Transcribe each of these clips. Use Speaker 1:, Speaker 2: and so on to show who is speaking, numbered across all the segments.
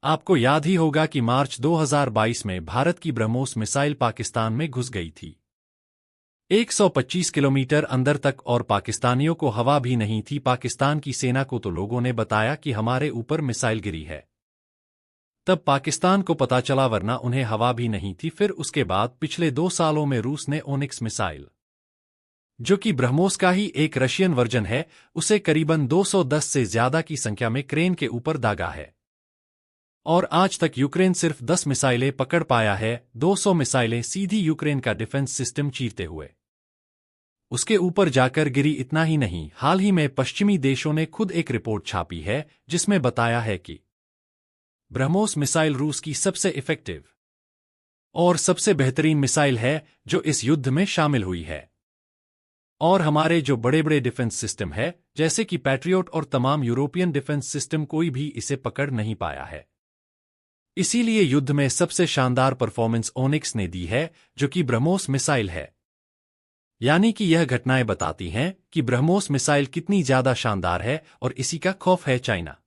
Speaker 1: आपको याद ही होगा कि मार्च 2022 में भारत की ब्रह्मोस मिसाइल पाकिस्तान में घुस गई थी। 125 किलोमीटर अंदर तक और पाकिस्तानियों को हवा भी नहीं थी। पाकिस्तान की सेना को तो लोगों ने बताया कि हमारे ऊपर मिसाइल गिरी है। तब पाकिस्तान को पता चला, वरना उन्हें हवा भी नहीं थी। फिर उसके बाद पिछले 2 सालों में रूस ने ओनिक्स मिसाइल, जो कि ब्रह्मोस का ही एक रशियन वर्जन है, उसे करीबन 210 से ज्यादा की संख्या में यूक्रेन के ऊपर दागा है। और आज तक यूक्रेन सिर्फ 10 मिसाइलें पकड़ पाया है, 200 मिसाइलें सीधी यूक्रेन का डिफेंस सिस्टम चीरते हुए उसके ऊपर जाकर गिरी। इतना ही नहीं, हाल ही में पश्चिमी देशों ने खुद एक रिपोर्ट छापी है जिसमें बताया है कि ब्रह्मोस मिसाइल रूस की सबसे इफेक्टिव और सबसे बेहतरीन मिसाइल है जो इस युद्ध में शामिल हुई है। और हमारे जो बड़े बड़े डिफेंस सिस्टम है जैसे कि पैट्रियट और तमाम यूरोपियन डिफेंस सिस्टम, कोई भी इसे पकड़ नहीं पाया है। इसीलिए युद्ध में सबसे शानदार परफॉर्मेंस ओनिक्स ने दी है, जो कि ब्रह्मोस मिसाइल है। यानी कि यह घटनाएं बताती हैं कि ब्रह्मोस मिसाइल कितनी ज्यादा शानदार है, और इसी का खौफ है चाइना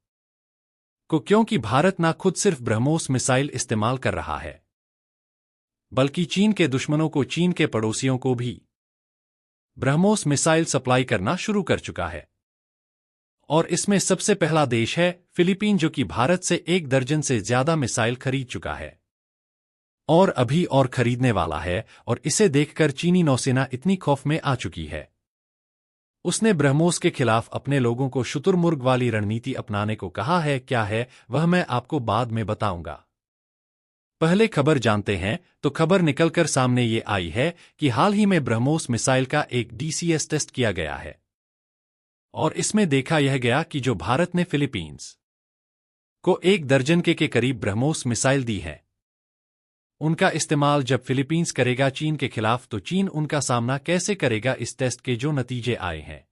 Speaker 1: को, क्योंकि भारत ना खुद सिर्फ ब्रह्मोस मिसाइल इस्तेमाल कर रहा है, बल्कि चीन के दुश्मनों को, चीन के पड़ोसियों को भी ब्रह्मोस मिसाइल सप्लाई करना शुरू कर चुका है। और इसमें सबसे पहला देश है फिलीपीन, जो कि भारत से 1 दर्जन से ज्यादा मिसाइल खरीद चुका है और अभी और खरीदने वाला है। और इसे देखकर चीनी नौसेना इतनी खौफ में आ चुकी है, उसने ब्रह्मोस के खिलाफ अपने लोगों को शुतुरमुर्ग वाली रणनीति अपनाने को कहा है। क्या है वह मैं आपको बाद में बताऊंगा। पहले खबर जानते हैं। तो खबर निकलकर सामने ये आई है कि हाल ही में ब्रह्मोस मिसाइल का एक डीसीएस टेस्ट किया गया है, और इसमें देखा यह गया कि जो भारत ने फिलीपींस को 1 दर्जन के करीब ब्रह्मोस मिसाइल दी है, उनका इस्तेमाल जब फिलीपींस करेगा चीन के खिलाफ, तो चीन उनका सामना कैसे करेगा। इस टेस्ट के जो नतीजे आए हैं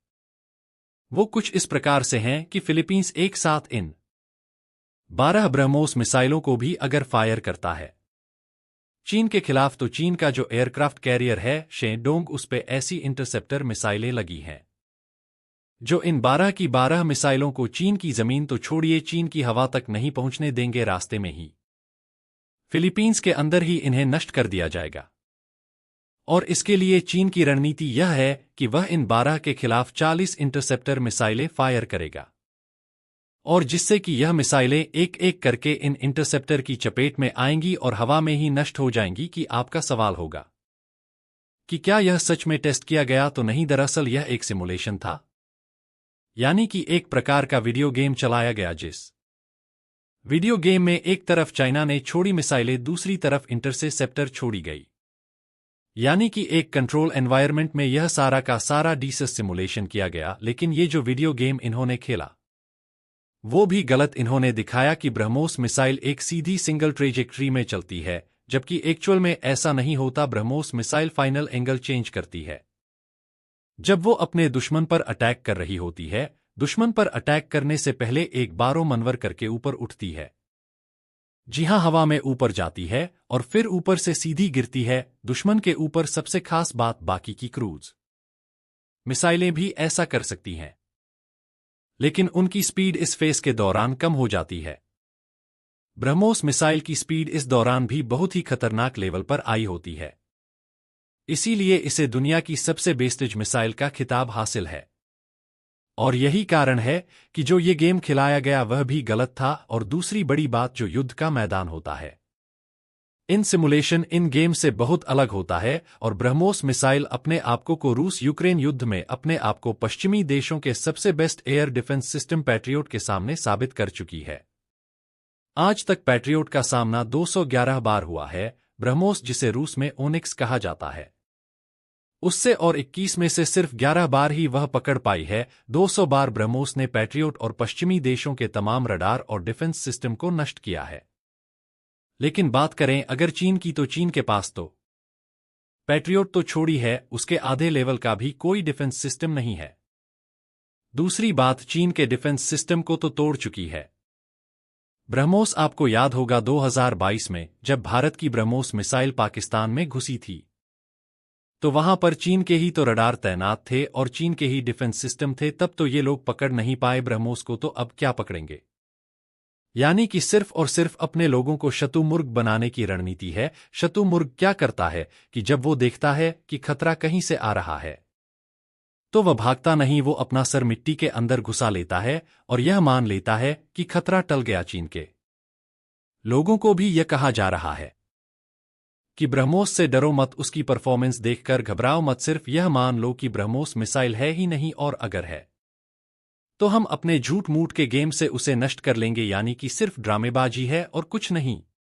Speaker 1: वो कुछ इस प्रकार से हैं कि फिलीपींस एक साथ इन 12 ब्रह्मोस मिसाइलों को भी अगर फायर करता है चीन के खिलाफ, तो चीन का जो एयरक्राफ्ट कैरियर है शेडोंग, उस पे ऐसी इंटरसेप्टर मिसाइलें लगी हैं जो इन 12 की 12 मिसाइलों को चीन की जमीन तो छोड़िए, चीन की हवा तक नहीं पहुंचने देंगे। रास्ते में ही फिलीपींस के अंदर ही इन्हें नष्ट कर दिया जाएगा। और इसके लिए चीन की रणनीति यह है कि वह इन 12 के खिलाफ 40 इंटरसेप्टर मिसाइलें फायर करेगा, और जिससे कि यह मिसाइलें एक एक करके इन इंटरसेप्टर की चपेट में आएंगी और हवा में ही नष्ट हो जाएंगी। कि आपका सवाल होगा कि क्या यह सच में टेस्ट किया गया? तो नहीं, दरअसल यह एक सिमुलेशन था, यानी कि एक प्रकार का वीडियो गेम चलाया गया, जिस वीडियो गेम में एक तरफ चाइना ने छोड़ी मिसाइलें, दूसरी तरफ इंटरसेप्टर छोड़ी गई। यानी कि एक कंट्रोल एनवायरनमेंट में यह सारा का सारा डीसीएस सिमुलेशन किया गया। लेकिन ये जो वीडियो गेम इन्होंने खेला वो भी गलत। इन्होंने दिखाया कि ब्रह्मोस मिसाइल एक सीधी सिंगल ट्रेजेक्ट्री में चलती है, जबकि एक्चुअल में ऐसा नहीं होता। BrahMos missile final angle change करती है जब वो अपने दुश्मन पर अटैक कर रही होती है। दुश्मन पर अटैक करने से पहले एक बारो मनवर करके ऊपर उठती है, जी हां, हवा में ऊपर जाती है और फिर ऊपर से सीधी गिरती है दुश्मन के ऊपर। सबसे खास बात, बाकी की क्रूज मिसाइलें भी ऐसा कर सकती हैं, लेकिन उनकी स्पीड इस फेस के दौरान कम हो जाती है। ब्रह्मोस मिसाइल की स्पीड इस दौरान भी बहुत ही खतरनाक लेवल पर आई होती है, इसीलिए इसे दुनिया की सबसे बेस्टेज मिसाइल का खिताब हासिल है। और यही कारण है कि जो ये गेम खिलाया गया वह भी गलत था। और दूसरी बड़ी बात, जो युद्ध का मैदान होता है इन सिमुलेशन इन गेम से बहुत अलग होता है। और ब्रह्मोस मिसाइल अपने आपको को रूस यूक्रेन युद्ध में अपने आप को पश्चिमी देशों के सबसे best air defence system patriot के सामने साबित कर चुकी है। आज तक पैट्रियट का सामना 211 बार हुआ है। ब्रह्मोस, जिसे रूस में ओनिक्स कहा जाता है, उससे और 21 में से सिर्फ 11 बार ही वह पकड़ पाई है। 200 बार ब्रह्मोस ने पैट्रियट और पश्चिमी देशों के तमाम रडार और डिफेंस सिस्टम को नष्ट किया है। लेकिन बात करें अगर चीन की, तो चीन के पास तो पैट्रियट तो छोड़ी है, उसके आधे लेवल का भी कोई डिफेंस सिस्टम नहीं है। दूसरी बात, चीन के डिफेंस सिस्टम को तो तोड़ चुकी है। ब्रह्मोस, आपको याद होगा 2022 में जब भारत की ब्रह्मोस मिसाइल पाकिस्तान में घुसी थी, तो वहां पर चीन के ही तो रडार तैनात थे और चीन के ही डिफेंस सिस्टम थे। तब तो ये लोग पकड़ नहीं पाए ब्रह्मोस को, तो अब क्या पकड़ेंगे? यानी कि सिर्फ और सिर्फ अपने लोगों को शतुमुर्ग बनाने की रणनीति है। शतुमुर्ग क्या करता है कि जब वो देखता है कि खतरा कहीं से आ रहा है तो वह भागता नहीं, वो अपना सर मिट्टी के अंदर घुसा लेता है और यह मान लेता है कि खतरा टल गया। चीन के लोगों को भी यह कहा जा रहा है कि ब्रह्मोस से डरो मत, उसकी परफॉर्मेंस देखकर घबराओ मत, सिर्फ यह मान लो कि ब्रह्मोस मिसाइल है ही नहीं, और अगर है तो हम अपने झूठ मूठ के गेम से उसे नष्ट कर लेंगे, यानी कि सिर्फ ड्रामेबाजी है और कुछ नहीं।